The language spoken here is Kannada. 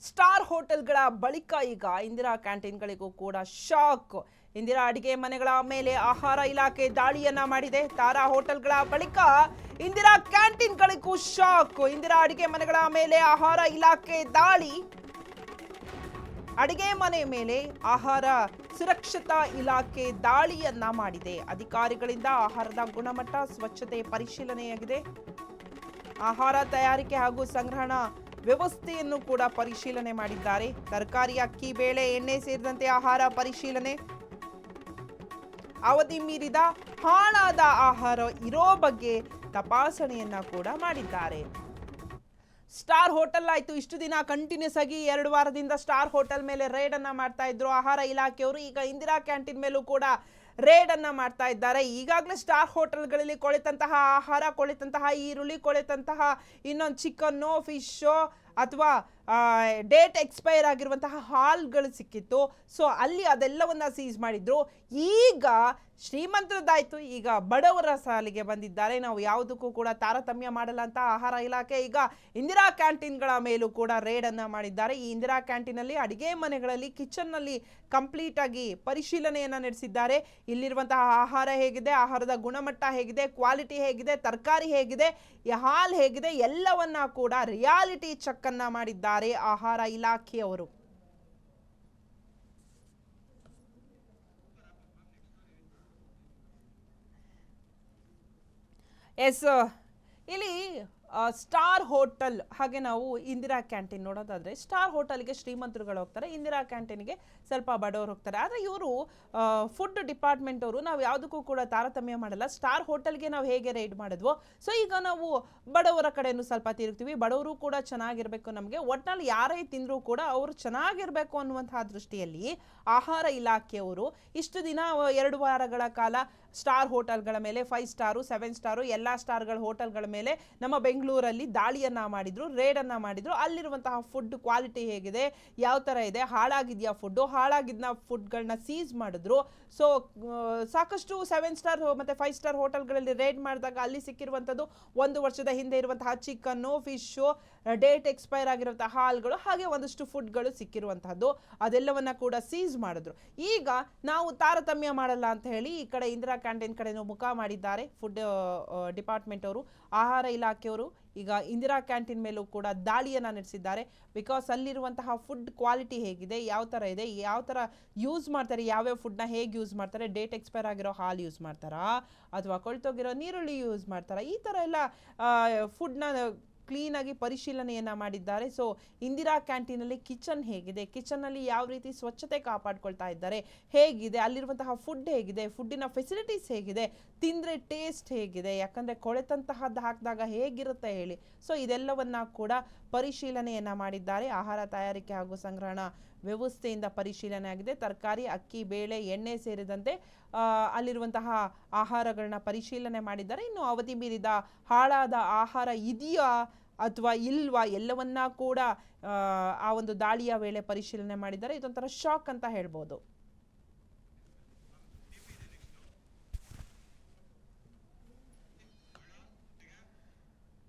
ಸ್ಟಾರ್ ಹೋಟೆಲ್ಗಳ ಬಳಿಕ ಈಗ ಇಂದಿರಾ ಕ್ಯಾಂಟೀನ್ಗಳಿಗೂ ಕೂಡ ಶಾಕ್. ಇಂದಿರಾ ಅಡಿಗೆ ಮನೆಗಳ ಮೇಲೆ ಆಹಾರ ಇಲಾಖೆ ದಾಳಿಯನ್ನ ಮಾಡಿದೆ. ತಾರಾ ಹೋಟೆಲ್ಗಳ ಬಳಿಕ ಇಂದಿರಾ ಕ್ಯಾಂಟೀನ್ಗಳಿಗೂ ಶಾಕ್. ಇಂದಿರಾ ಅಡಿಗೆ ಮನೆಗಳ ಮೇಲೆ ಆಹಾರ ಇಲಾಖೆ ದಾಳಿ. ಅಡಿಗೆ ಮನೆ ಮೇಲೆ ಆಹಾರ ಸುರಕ್ಷತಾ ಇಲಾಖೆ ದಾಳಿಯನ್ನ ಮಾಡಿದೆ. ಅಧಿಕಾರಿಗಳಿಂದ ಆಹಾರದ ಗುಣಮಟ್ಟ ಸ್ವಚ್ಛತೆ ಪರಿಶೀಲನೆಯಾಗಿದೆ. ಆಹಾರ ತಯಾರಿಕೆ ಹಾಗೂ ಸಂಗ್ರಹಣಾ ವ್ಯವಸ್ಥೆಯನ್ನು ಕೂಡ ಪರಿಶೀಲನೆ ಮಾಡಿದ್ದಾರೆ. ತರಕಾರಿ, ಅಕ್ಕಿ, ಬೇಳೆ, ಎಣ್ಣೆ ಸೇರಿದಂತೆ ಆಹಾರ ಪರಿಶೀಲನೆ. ಅವಧಿ ಮೀರಿದ ಹಾಳಾದ ಆಹಾರ ಇರೋ ಬಗ್ಗೆ ತಪಾಸಣೆಯನ್ನ ಕೂಡ ಮಾಡಿದ್ದಾರೆ. ಸ್ಟಾರ್ ಹೋಟೆಲ್ ಆಯ್ತು, ಇಷ್ಟು ದಿನ ಕಂಟಿನ್ಯೂಸ್ ಆಗಿ 2 ವಾರದಿಂದ ಸ್ಟಾರ್ ಹೋಟೆಲ್ ಮೇಲೆ ರೇಡ್ ಅನ್ನ ಮಾಡ್ತಾ ಇದ್ರು ಆಹಾರ ಇಲಾಖೆಯವರು. ಈಗ ಇಂದಿರಾ ಕ್ಯಾಂಟೀನ್ ಮೇಲೂ ಕೂಡ ರೇಡ್ ಅನ್ನ ಮಾಡ್ತಾ ಇದ್ದಾರೆ. ಈಗಾಗಲೇ ಸ್ಟಾರ್ ಹೋಟೆಲ್ಗಳಲ್ಲಿ ಕೊಳೆತಂತಹ ಆಹಾರ, ಕೊಳೆತಂತಹ ಈರುಳ್ಳಿ, ಕೊಳೆತಂತಹ ಇನ್ನೊಂದು ಚಿಕನ್ನು, ಫಿಶು ಅಥವಾ ಡೇಟ್ ಎಕ್ಸ್ಪೈರ್ ಆಗಿರುವಂತಹ ಹಾಲ್ಗಳು ಸಿಕ್ಕಿತ್ತು. ಸೊ ಅಲ್ಲಿ ಅದೆಲ್ಲವನ್ನ ಸೀಸ್ ಮಾಡಿದ್ರು. ಈಗ ಶ್ರೀಮಂತರದ್ದಾಯ್ತು, ಈಗ ಬಡವರ ಸಾಲಿಗೆ ಬಂದಿದ್ದಾರೆ. ನಾವು ಯಾವುದಕ್ಕೂ ಕೂಡ ತಾರತಮ್ಯ ಮಾಡಲ್ಲ ಅಂತ ಆಹಾರ ಇಲಾಖೆ ಈಗ ಇಂದಿರಾ ಕ್ಯಾಂಟೀನ್ಗಳ ಮೇಲೂ ಕೂಡ ರೇಡ್ ಅನ್ನ ಮಾಡಿದ್ದಾರೆ. ಈ ಇಂದಿರಾ ಕ್ಯಾಂಟೀನಲ್ಲಿ ಅಡಿಗೆ ಮನೆಗಳಲ್ಲಿ, ಕಿಚನ್ನಲ್ಲಿ ಕಂಪ್ಲೀಟ್ ಆಗಿ ಪರಿಶೀಲನೆಯನ್ನ ನಡೆಸಿದ್ದಾರೆ. ಇಲ್ಲಿರುವಂತಹ ಆಹಾರ ಹೇಗಿದೆ, ಆಹಾರದ ಗುಣಮಟ್ಟ ಹೇಗಿದೆ, ಕ್ವಾಲಿಟಿ ಹೇಗಿದೆ, ತರಕಾರಿ ಹೇಗಿದೆ, ಹಾಲ್ ಹೇಗಿದೆ, ಎಲ್ಲವನ್ನ ಕೂಡ ರಿಯಾಲಿಟಿ ಚೆಕ್ ಅನ್ನ ಮಾಡಿದ್ದಾರೆ ಆಹಾರ ಇಲಾಖೆಯವರು. ಎಸ್, ಇಲ್ಲಿ ಸ್ಟಾರ್ ಹೋಟೆಲ್ ಹಾಗೆ ನಾವು ಇಂದಿರಾ ಕ್ಯಾಂಟೀನ್ ನೋಡೋದಾದ್ರೆ, ಸ್ಟಾರ್ ಹೋಟೆಲ್ಗೆ ಶ್ರೀಮಂತರುಗಳು ಹೋಗ್ತಾರೆ, ಇಂದಿರಾ ಕ್ಯಾಂಟೀನ್ಗೆ ಸ್ವಲ್ಪ ಬಡವರು ಹೋಗ್ತಾರೆ. ಆದರೆ ಇವರು ಫುಡ್ ಡಿಪಾರ್ಟ್ಮೆಂಟ್ ಅವರು ನಾವು ಯಾವುದಕ್ಕೂ ಕೂಡ ತಾರತಮ್ಯ ಮಾಡಲ್ಲ. ಸ್ಟಾರ್ ಹೋಟೆಲ್ಗೆ ನಾವು ಹೇಗೆ ರೈಡ್ ಮಾಡಿದ್ವೋ, ಸೊ ಈಗ ನಾವು ಬಡವರ ಕಡೆನೂ ಸ್ವಲ್ಪ ತಿರುಗ್ತೀವಿ. ಬಡವರು ಕೂಡ ಚೆನ್ನಾಗಿರ್ಬೇಕು, ನಮಗೆ ಒಟ್ನಲ್ಲಿ ಯಾರೇ ತಿಂದರೂ ಕೂಡ ಅವರು ಚೆನ್ನಾಗಿರ್ಬೇಕು ಅನ್ನುವಂತಹ ದೃಷ್ಟಿಯಲ್ಲಿ ಆಹಾರ ಇಲಾಖೆಯವರು ಇಷ್ಟು ದಿನ 2 ವಾರಗಳ ಕಾಲ ಸ್ಟಾರ್ ಹೋಟೆಲ್ಗಳ ಮೇಲೆ 5 ಸ್ಟಾರು 7 ಸ್ಟಾರು ಎಲ್ಲ ಸ್ಟಾರ್ಗಳ ಹೋಟೆಲ್ಗಳ ಮೇಲೆ ನಮ್ಮ ಬೆಂಗಳೂರಲ್ಲಿ ದಾಳಿಯನ್ನ ಮಾಡಿದ್ರು, ರೇಡನ್ನು ಮಾಡಿದ್ರು. ಅಲ್ಲಿರುವಂತಹ ಫುಡ್ ಕ್ವಾಲಿಟಿ ಹೇಗಿದೆ, ಯಾವ ಥರ ಇದೆ, ಹಾಳಾಗಿದೆಯಾ ಫುಡ್ಡು, ಹಾಳಾಗಿದ್ದ ಫುಡ್ಗಳನ್ನ ಸೀಸ್ ಮಾಡಿದ್ರು. ಸೊ ಸಾಕಷ್ಟು 7 ಸ್ಟಾರ್ ಮತ್ತು 5 ಸ್ಟಾರ್ ಹೋಟೆಲ್ಗಳಲ್ಲಿ ರೇಡ್ ಮಾಡಿದಾಗ ಅಲ್ಲಿ ಸಿಕ್ಕಿರುವಂಥದ್ದು 1 ವರ್ಷದ ಹಿಂದೆ ಇರುವಂತಹ ಚಿಕನ್ನು, ಫಿಶು, ಡೇಟ್ ಎಕ್ಸ್ಪೈರ್ ಆಗಿರುವಂತಹ ಹಾಲ್ಗಳು, ಹಾಗೆ ಒಂದಷ್ಟು ಫುಡ್ಗಳು ಸಿಕ್ಕಿರುವಂತಹದ್ದು, ಅದೆಲ್ಲವನ್ನ ಕೂಡ ಸೀಸ್ ಮಾಡಿದ್ರು. ಈಗ ನಾವು ತಾರತಮ್ಯ ಮಾಡಲ್ಲ ಅಂತ ಹೇಳಿ ಈ ಕಡೆ ಇಂದಿರಾ ಕ್ಯಾಂಟೀನ್ ಕಡೆನೂ ಮುಖ ಮಾಡಿದ್ದಾರೆ ಫುಡ್ ಡಿಪಾರ್ಟ್ಮೆಂಟ್ ಅವರು. ಆಹಾರ ಇಲಾಖೆಯವರು ಈಗ ಇಂದಿರಾ ಕ್ಯಾಂಟೀನ್ ಮೇಲೂ ಕೂಡ ದಾಳಿಯನ್ನು ನಡೆಸಿದ್ದಾರೆ. ಬಿಕಾಸ್ ಅಲ್ಲಿರುವಂತಹ ಫುಡ್ ಕ್ವಾಲಿಟಿ ಹೇಗಿದೆ, ಯಾವ ಥರ ಇದೆ, ಯಾವ ಥರ ಯೂಸ್ ಮಾಡ್ತಾರೆ, ಯಾವ್ಯಾವ ಫುಡ್ನ ಹೇಗೆ ಯೂಸ್ ಮಾಡ್ತಾರೆ, ಡೇಟ್ ಎಕ್ಸ್ಪೈರ್ ಆಗಿರೋ ಹಾಲು ಯೂಸ್ ಮಾಡ್ತಾರಾ ಅಥವಾ ಕೊಳ್ತೋಗಿರೋ ನೀರುಳ್ಳಿ ಯೂಸ್ ಮಾಡ್ತಾರಾ, ಈ ಥರ ಎಲ್ಲ ಫುಡ್ನ ಕ್ಲೀನಾಗಿ ಪರಿಶೀಲನೆಯನ್ನು ಮಾಡಿದ್ದಾರೆ. ಸೊ ಇಂದಿರಾ ಕ್ಯಾಂಟೀನಲ್ಲಿ ಕಿಚನ್ ಹೇಗಿದೆ, ಕಿಚನ್ನಲ್ಲಿ ಯಾವ ರೀತಿ ಸ್ವಚ್ಛತೆ ಕಾಪಾಡ್ಕೊಳ್ತಾ ಇದ್ದಾರೆ, ಹೇಗಿದೆ, ಅಲ್ಲಿರುವಂತಹ ಫುಡ್ ಹೇಗಿದೆ, ಫುಡ್ಡಿನ ಫೆಸಿಲಿಟೀಸ್ ಹೇಗಿದೆ, ತಿಂದರೆ ಟೇಸ್ಟ್ ಹೇಗಿದೆ, ಯಾಕಂದರೆ ಕೊಳೆತಂತಹದ್ದು ಹಾಕಿದಾಗ ಹೇಗಿರುತ್ತೆ ಹೇಳಿ. ಸೊ ಇದೆಲ್ಲವನ್ನ ಕೂಡ ಪರಿಶೀಲನೆಯನ್ನು ಮಾಡಿದ್ದಾರೆ. ಆಹಾರ ತಯಾರಿಕೆ ಹಾಗೂ ಸಂಗ್ರಹಣಾ ವ್ಯವಸ್ಥೆಯಿಂದ ಪರಿಶೀಲನೆ ಆಗಿದೆ. ತರಕಾರಿ, ಅಕ್ಕಿ, ಬೇಳೆ, ಎಣ್ಣೆ ಸೇರಿದಂತೆ ಅಲ್ಲಿರುವಂತಹ ಆಹಾರಗಳನ್ನ ಪರಿಶೀಲನೆ ಮಾಡಿದ್ದಾರೆ. ಇನ್ನು ಅವಧಿ ಮೀರಿದ ಹಾಳಾದ ಆಹಾರ ಇದೆಯಾ ಅಥವಾ ಇಲ್ವಾ ಎಲ್ಲವನ್ನ ಕೂಡ ಆ ಒಂದು ದಾಳಿಯ ವೇಳೆ ಪರಿಶೀಲನೆ ಮಾಡಿದ್ದಾರೆ. ಇದೊಂಥರ ಶಾಕ್ ಅಂತ ಹೇಳ್ಬೋದು.